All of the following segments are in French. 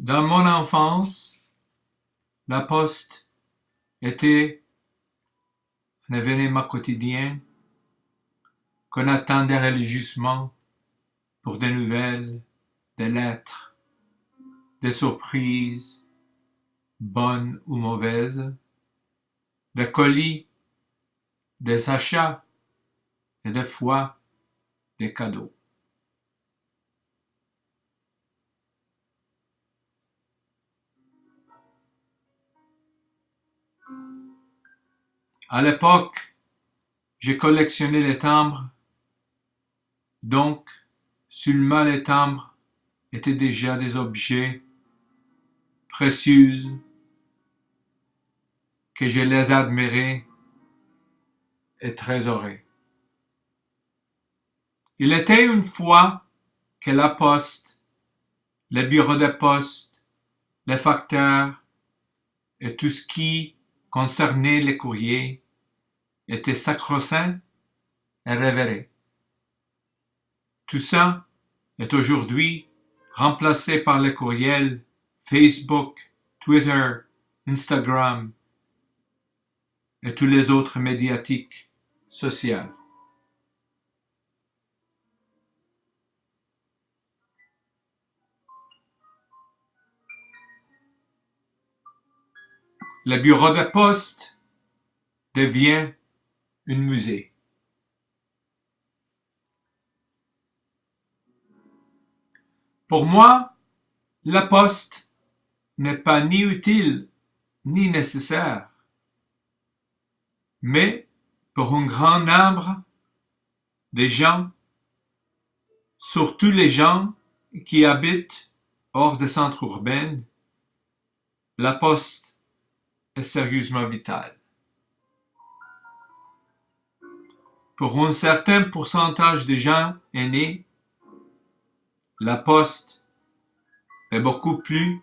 Dans mon enfance, la poste était un événement quotidien qu'on attendait religieusement pour des nouvelles, des lettres, des surprises, bonnes ou mauvaises, des colis, des achats et des fois des cadeaux. À l'époque, j'ai collectionné les timbres, donc seulement les timbres étaient déjà des objets précieux que je les admirais et trésorais. Il était une fois que la poste, les bureaux de poste, les facteurs et tout ce qui concernait les courriers était sacro-saint et révéré. Tout ça est aujourd'hui remplacé par les courriels Facebook, Twitter, Instagram et tous les autres médiatiques sociaux. Le bureau de poste devient un musée. Pour moi, la poste n'est pas ni utile ni nécessaire, mais pour un grand nombre de gens, surtout les gens qui habitent hors des centres urbains, la poste est sérieusement vitale. Pour un certain pourcentage de gens aînés, la poste est beaucoup plus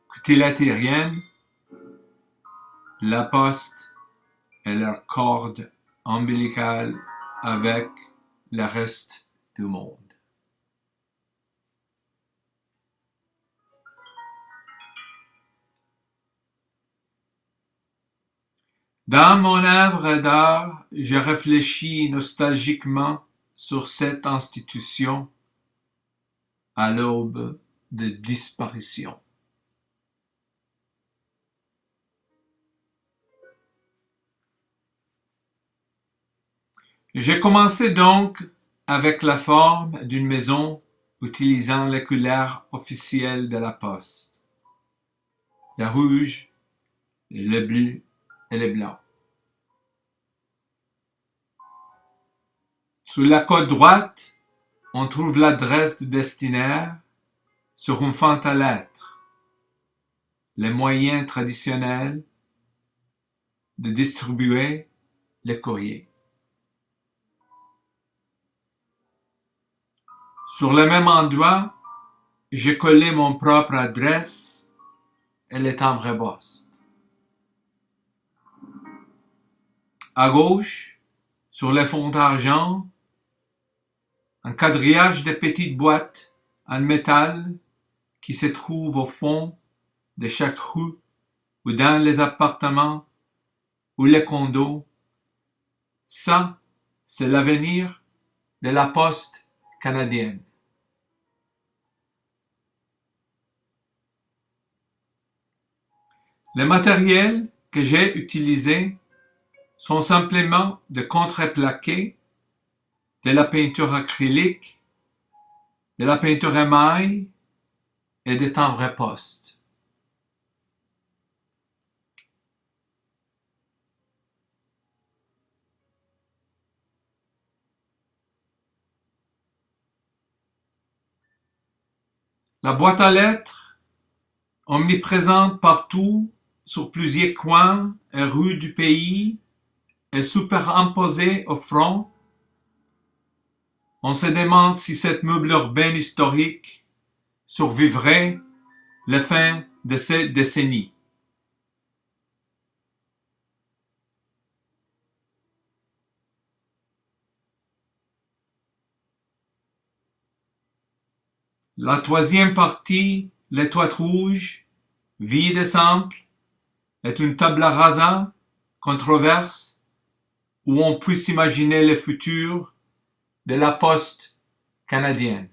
qu'utilitarienne. La poste est leur corde ombilicale avec le reste du monde. Dans mon œuvre d'art, je réfléchis nostalgiquement sur cette institution à l'aube de disparition. J'ai commencé donc avec la forme d'une maison utilisant les couleurs officielles de la poste, le rouge, le bleu et le blanc. Sur la côte droite, on trouve l'adresse du destinataire sur une fente à lettres, les moyens traditionnels de distribuer les courriers. Sur le même endroit, j'ai collé mon propre adresse et les timbres poste. À gauche, sur les fonds d'argent, un quadrillage de petites boîtes en métal qui se trouvent au fond de chaque rue ou dans les appartements ou les condos. Ça, c'est l'avenir de la poste canadienne. Les matériels que j'ai utilisés sont simplement de contreplaqué, de la peinture acrylique, de la peinture émail et des timbres poste. La boîte à lettres, omniprésente partout, sur plusieurs coins et rues du pays, est superimposée au front. On se demande si cette meuble urbain historique survivrait la fin de cette décennie. La troisième partie, les toits rouges, vide et simple, est une tabula rasa, controverse, où on puisse imaginer le futur de la poste canadienne.